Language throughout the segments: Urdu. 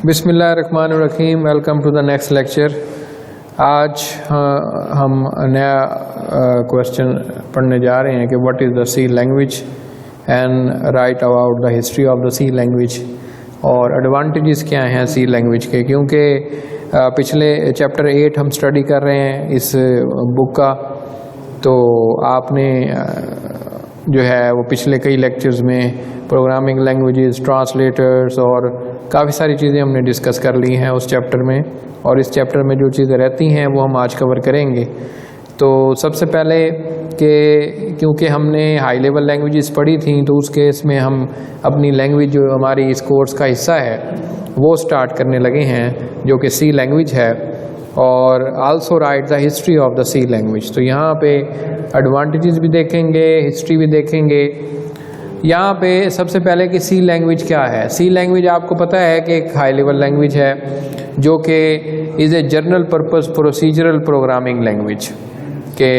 بسم اللہ الرحمن الرحیم. Welcome to the next lecture. آج ہم نیا کویسچن پڑھنے جا رہے ہیں کہ what is the C language and write about the history of the C language اور ایڈوانٹیجز کیا ہیں سی لینگویج کے. کیونکہ پچھلے چیپٹر 8 ہم اسٹڈی کر رہے ہیں اس بک کا، تو آپ نے جو ہے وہ پچھلے کئی لیکچرز میں پروگرامنگ لینگویجز، ٹرانسلیٹرز اور کافی ساری چیزیں ہم نے ڈسکس کر لی ہیں اس چیپٹر میں، اور اس چیپٹر میں جو چیزیں رہتی ہیں وہ ہم آج کور کریں گے. تو سب سے پہلے کہ کیونکہ ہم نے ہائی لیول لینگویجز پڑھی تھیں، تو اس کیس میں ہم اپنی لینگویج جو ہماری اس کورس کا حصہ ہے وہ سٹارٹ کرنے لگے ہیں، جو کہ سی لینگویج ہے، اور also write the history of the C language. تو یہاں پہ ایڈوانٹیجز بھی دیکھیں گے، ہسٹری بھی دیکھیں گے. یہاں پہ سب سے پہلے کہ سی لینگویج کیا ہے. سی لینگویج آپ کو پتہ ہے کہ ایک ہائی لیول لینگویج ہے جو کہ is a general purpose procedural programming language. کہ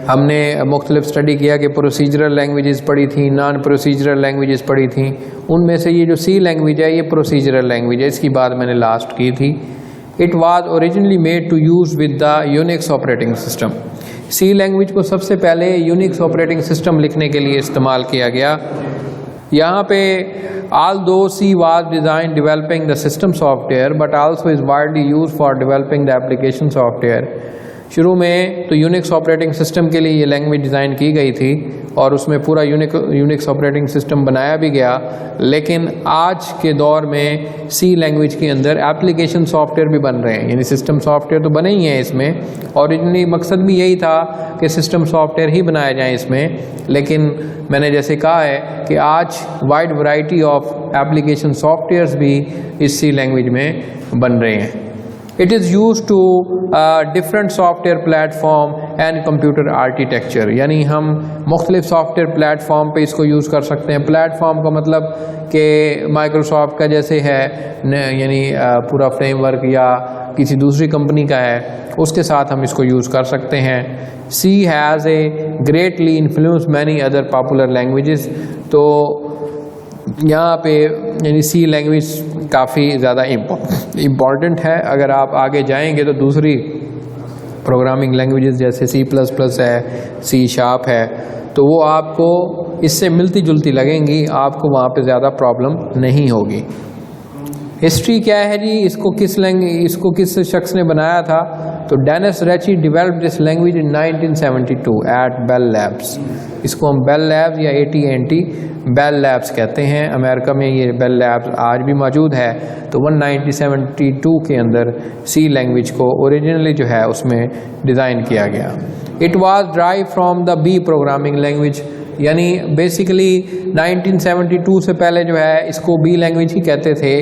ہم نے مختلف اسٹڈی کیا کہ پروسیجرل لینگویجز پڑھی تھیں، نان پروسیجرل لینگویجز پڑھی تھیں. ان میں سے یہ جو سی لینگویج ہے یہ پروسیجرل لینگویج ہے. اس کی بات میں نے لاسٹ کی تھی. It was originally made to use with the Unix operating system. C language کو سب سے پہلے یونکس آپریٹنگ سسٹم لکھنے کے لیے استعمال کیا گیا. یہاں پہ although C was designed developing the system software but also is widely used for developing the application software. شروع میں تو یونکس آپریٹنگ سسٹم کے لیے یہ لینگویج ڈیزائن کی گئی تھی اور اس میں پورا یونکس آپریٹنگ سسٹم بنایا بھی گیا، لیکن آج کے دور میں سی لینگویج کے اندر ایپلیکیشن سافٹ ویئر بھی بن رہے ہیں. یعنی سسٹم سافٹ ویئر تو بنے ہی ہیں اس میں، اوریجنلی مقصد بھی یہی تھا کہ سسٹم سافٹ ویئر ہی بنائے جائیں اس میں، لیکن میں نے جیسے کہا ہے کہ آج wide variety of application softwares بھی اس سی لینگویج میں بن رہے ہیں. It is used to different software platform and computer architecture. یعنی ہم مختلف سافٹ ویئر پلیٹ فارم پہ اس کو یوز کر سکتے ہیں. پلیٹ فارم کا مطلب کہ مائکروسافٹ کا جیسے ہے، یعنی پورا فریم ورک، یا کسی دوسری کمپنی کا ہے، اس کے ساتھ ہم اس کو یوز کر سکتے ہیں. C has a greatly influenced many other popular languages. تو یہاں پہ یعنی سی لینگویج کافی زیادہ امپورٹنٹ ہے. اگر آپ آگے جائیں گے تو دوسری پروگرامنگ لینگویجز جیسے C++ ہے، C# ہے، تو وہ آپ کو اس سے ملتی جلتی لگیں گی، آپ کو وہاں پہ زیادہ پرابلم نہیں ہوگی. ہسٹری کیا ہے جی؟ اس کو کس شخص نے بنایا تھا؟ تو Dennis Ritchie developed this language in 1972 at Bell Labs. اس کو ہم بیل لیبس یا AT&T بیل لیبس کہتے ہیں. امریکہ میں یہ بیل لیبس آج بھی موجود ہے. تو 1972 کے اندر سی لینگویج کو اوریجنلی جو ہے اس میں ڈیزائن کیا گیا. It was derived from the B programming language. یعنی بیسیکلی 1972 سے پہلے جو ہے اس کو بی لینگویج ہی کہتے تھے.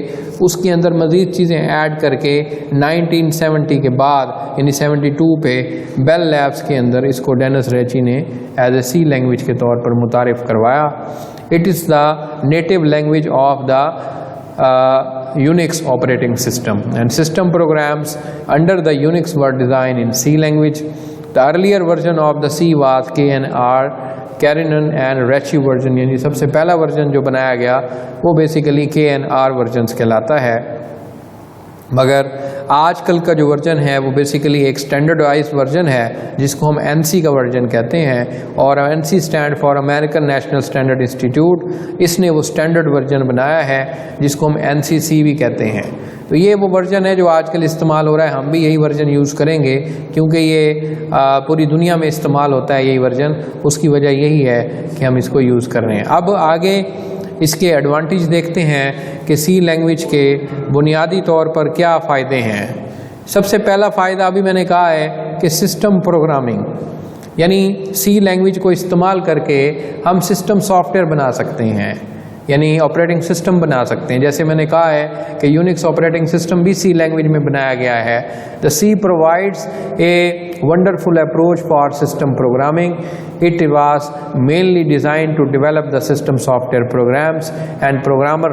اس کے اندر مزید چیزیں ایڈ کر کے 1970 کے بعد یعنی 72 پہ بیل لیبس کے اندر اس کو ڈینس ریچی نے ایز اے سی لینگویج کے طور پر متعارف کروایا. It is the native language of the Unix operating system and system programs under the Unix were designed in C language. The earlier version of the C was KNR, Kerinan and Rechi version. یعنی سب سے پہلا ورژن جو بنایا گیا وہ بیسیکلی KNR ورژنس کہلاتا ہے. مگر آج کل کا جو ورژن ہے وہ بیسیکلی ایک اسٹینڈرڈائز ورژن ہے جس کو ہم NC کا ورژن کہتے ہیں. اور NC stand for American national standard institute. اس نے وہ اسٹینڈرڈ ورژن بنایا ہے جس کو ہم NCC بھی کہتے ہیں. تو یہ وہ ورژن ہے جو آج کل استعمال ہو رہا ہے. ہم بھی یہی ورژن یوز کریں گے کیونکہ یہ پوری دنیا میں استعمال ہوتا ہے یہی ورژن. اس کی وجہ یہی ہے کہ ہم اس کو یوز کر رہے ہیں. اب آگے اس کے ایڈوانٹیج دیکھتے ہیں کہ سی لینگویج کے بنیادی طور پر کیا فائدے ہیں. سب سے پہلا فائدہ ابھی میں نے کہا ہے کہ سسٹم پروگرامنگ. یعنی سی لینگویج کو استعمال کر کے ہم سسٹم سافٹ ویئر بنا سکتے ہیں، یعنی آپریٹنگ سسٹم بنا سکتے ہیں. جیسے میں نے کہا ہے کہ یونکس آپریٹنگ سسٹم بھی سی لینگویج میں بنایا گیا ہے. The C provides a wonderful approach for system programming. It was mainly designed to develop the system software programs, and programmer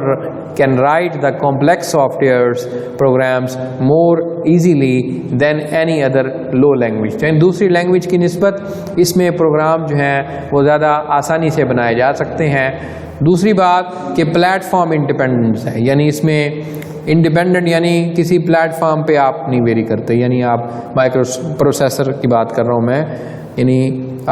can write the complex software programs more easily than any other low language. یعنی دوسری لینگویج کی نسبت اس میں پروگرام جو ہیں وہ زیادہ آسانی سے بنائے جا سکتے ہیں. دوسری بات کہ پلیٹ فارم انڈیپینڈنس ہے، یعنی اس میں انڈیپینڈنٹ یعنی کسی پلیٹ فارم پہ آپ نہیں ویری کرتے، یعنی آپ مائکرو پروسیسر کی بات کر رہا ہوں میں، یعنی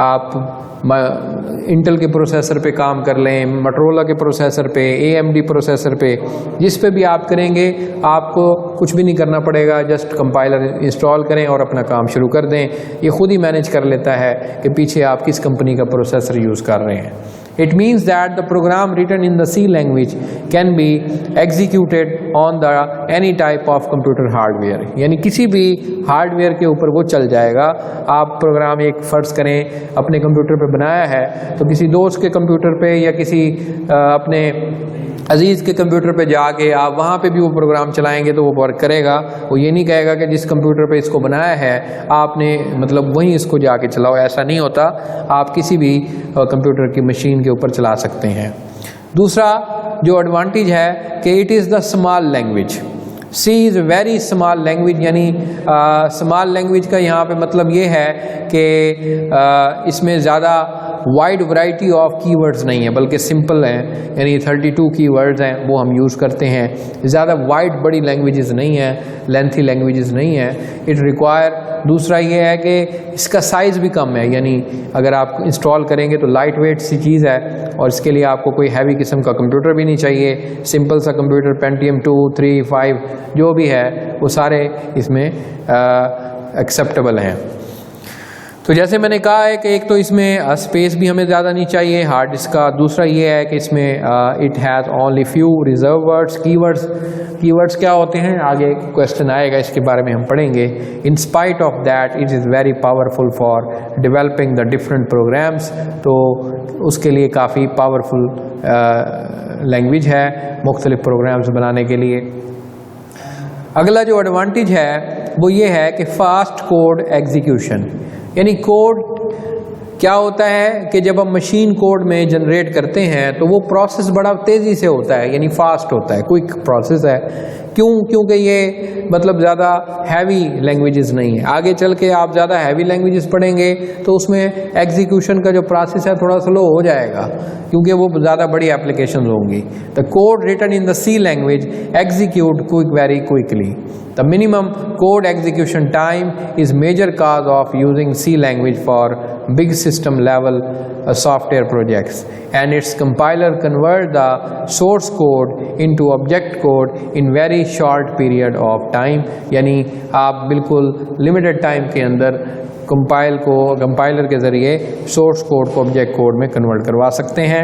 آپ انٹل کے پروسیسر پہ کام کر لیں، مٹرولا کے پروسیسر پہ، اے ایم ڈی پروسیسر پہ، جس پہ بھی آپ کریں گے آپ کو کچھ بھی نہیں کرنا پڑے گا، جسٹ کمپائلر انسٹال کریں اور اپنا کام شروع کر دیں، یہ خود ہی مینیج کر لیتا ہے کہ پیچھے آپ کس کمپنی کا پروسیسر یوز کر رہے ہیں. It means that the program written in the C language can be executed on the any type of computer hardware. یعنی کسی بھی ہارڈ ویئر کے اوپر وہ چل جائے گا. آپ پروگرام ایک فرض کریں اپنے کمپیوٹر پہ بنایا ہے تو کسی دوست کے کمپیوٹر پہ یا کسی اپنے عزیز کے کمپیوٹر پہ جا کے آپ وہاں پہ بھی وہ پروگرام چلائیں گے تو وہ ورک کرے گا. وہ یہ نہیں کہے گا کہ جس کمپیوٹر پہ اس کو بنایا ہے آپ نے مطلب وہیں اس کو جا کے چلاؤ، ایسا نہیں ہوتا. آپ کسی بھی کمپیوٹر کی مشین کے اوپر چلا سکتے ہیں. دوسرا جو ایڈوانٹیج ہے کہ it is the small language. C is a very small language, یعنی اسمال لینگویج کا یہاں پہ مطلب یہ ہے کہ اس میں زیادہ وائڈ ورائٹی آف کی ورڈز نہیں ہے بلکہ سمپل ہیں، یعنی 32 کی ورڈز ہیں وہ ہم یوز کرتے ہیں. زیادہ وائڈ بڑی لینگویجز نہیں ہیں، لینتھی لینگویجز نہیں ہیں. اٹ ریکوائر دوسرا یہ ہے کہ اس کا سائز بھی کم ہے، یعنی اگر آپ انسٹال کریں گے تو لائٹ ویٹ سی چیز ہے اور اس کے لیے آپ کو کوئی ہیوی قسم کا کمپیوٹر بھی نہیں چاہیے. سمپل سا کمپیوٹر پینٹیم 2 3 5 جو بھی ہے وہ سارے اس میں ایکسیپٹیبل ہیں. تو جیسے میں نے کہا ہے کہ ایک تو اس میں اسپیس بھی ہمیں زیادہ نہیں چاہیے ہارڈ ڈسک کا. دوسرا یہ ہے کہ اس میں it has only few reserve words. Key words کیا ہوتے ہیں آگے کویشچن آئے گا، اس کے بارے میں ہم پڑھیں گے. In spite of that it is very powerful for developing the different programs. تو اس کے لیے کافی پاورفل لینگویج ہے مختلف پروگرامس بنانے کے لیے. اگلا جو ایڈوانٹیج ہے وہ یہ ہے کہ فاسٹ کوڈ ایگزیکیوشن. یعنی کوڈ کیا ہوتا ہے کہ جب ہم مشین کوڈ میں جنریٹ کرتے ہیں تو وہ پروسیس بڑا تیزی سے ہوتا ہے، یعنی فاسٹ ہوتا ہے، کوئک پروسیس ہے. کیونکہ یہ مطلب زیادہ ہیوی لینگویجز نہیں ہیں. آگے چل کے آپ زیادہ ہیوی لینگویجز پڑھیں گے تو اس میں ایگزیکیوشن کا جو پروسیس ہے تھوڑا سلو ہو جائے گا کیونکہ وہ زیادہ بڑی اپلیکیشنز ہوں گی. The code written in the C language execute very quickly. The minimum code execution time is major cause of using C language for big system level software projects, and its compiler convert the source code into object code in very short period of time. یعنی آپ بالکل limited time کے اندر کمپائلر کے ذریعے سورس کوڈ کو آبجیکٹ کوڈ میں کنورٹ کروا سکتے ہیں.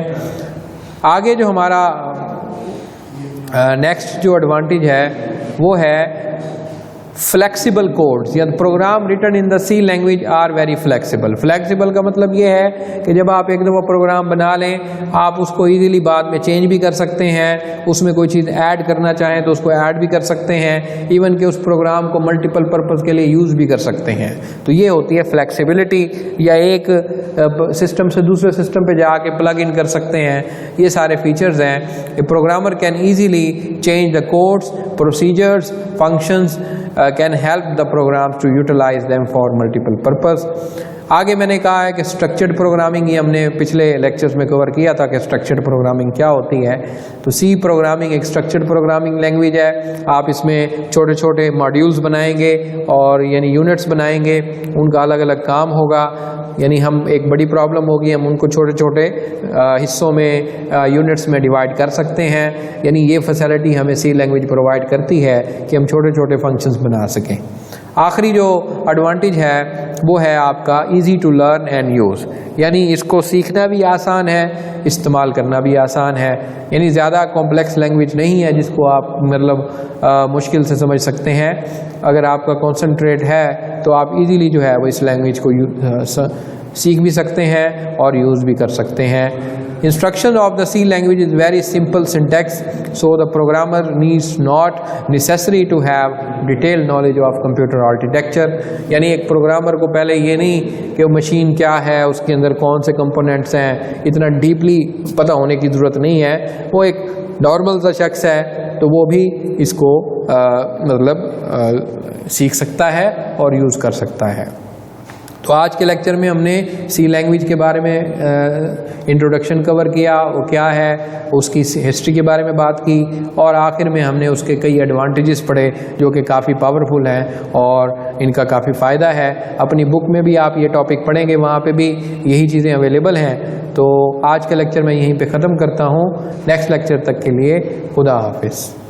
آگے جو ہمارا نیکسٹ جو ایڈوانٹیج ہے وہ ہے فلیکسیبل کوڈز. یا program written in the C language are very flexible. Flexible کا مطلب یہ ہے کہ جب آپ ایک دفعہ پروگرام بنا لیں آپ اس کو ایزیلی بعد میں چینج بھی کر سکتے ہیں. اس میں کوئی چیز ایڈ کرنا چاہیں تو اس کو ایڈ بھی کر سکتے ہیں، ایون کہ اس پروگرام کو ملٹیپل پرپز کے لیے یوز بھی کر سکتے ہیں. تو یہ ہوتی ہے فلیکسیبلٹی. یا ایک سسٹم سے دوسرے سسٹم پہ جا کے پلگ ان کر سکتے ہیں. یہ سارے فیچرز ہیں. Programmer can easily change the codes, procedures, functions can help the programs to utilize them for multiple purpose. آگے میں نے کہا ہے کہ اسٹرکچرڈ پروگرامنگ، یہ ہم نے پچھلے لیکچرز میں کور کیا تھا کہ اسٹرکچرڈ پروگرامنگ کیا ہوتی ہے. تو سی پروگرامنگ ایک اسٹرکچرڈ پروگرامنگ لینگویج ہے. آپ اس میں چھوٹے چھوٹے ماڈیولز بنائیں گے اور یعنی یونٹس بنائیں گے، ان کا الگ الگ کام ہوگا. یعنی ہم ایک بڑی پرابلم ہوگی ہم ان کو چھوٹے چھوٹے حصوں میں یونٹس میں ڈیوائڈ کر سکتے ہیں. یعنی یہ فیسلٹی ہمیں سی لینگویج پرووائڈ کرتی ہے کہ ہم چھوٹے چھوٹے فنکشنز بنا سکیں. آخری جو ایڈوانٹیج ہے وہ ہے آپ کا easy to learn and use. یعنی اس کو سیکھنا بھی آسان ہے، استعمال کرنا بھی آسان ہے. یعنی زیادہ کمپلیکس لینگویج نہیں ہے جس کو آپ مطلب مشکل سے سمجھ سکتے ہیں. اگر آپ کا کنسنٹریٹ ہے تو آپ ایزیلی جو ہے وہ اس لینگویج کو سیکھ بھی سکتے ہیں اور یوز بھی کر سکتے ہیں. Instruction of the C language is very simple syntax, so the programmer needs not necessary to have detailed knowledge of computer architecture. یعنی ایک پروگرامر کو پہلے یہ نہیں کہ وہ مشین کیا ہے، اس کے اندر کون سے کمپوننٹس ہیں، اتنا ڈیپلی پتہ ہونے کی ضرورت نہیں ہے. وہ ایک نارمل سا شخص ہے تو وہ بھی اس کو مطلب سیکھ سکتا ہے اور یوز کر سکتا ہے. تو آج کے لیکچر میں ہم نے سی لینگویج کے بارے میں انٹروڈکشن کور کیا، وہ کیا ہے، اس کی ہسٹری کے بارے میں بات کی، اور آخر میں ہم نے اس کے کئی ایڈوانٹیجز پڑھے جو کہ کافی پاورفل ہیں اور ان کا کافی فائدہ ہے۔ اپنی بک میں بھی آپ یہ ٹاپک پڑھیں گے، وہاں پہ بھی یہی چیزیں اویلیبل ہیں۔ تو آج کا لیکچر میں یہیں پہ ختم کرتا ہوں۔ نیکسٹ لیکچر تک کے لیے خدا حافظ۔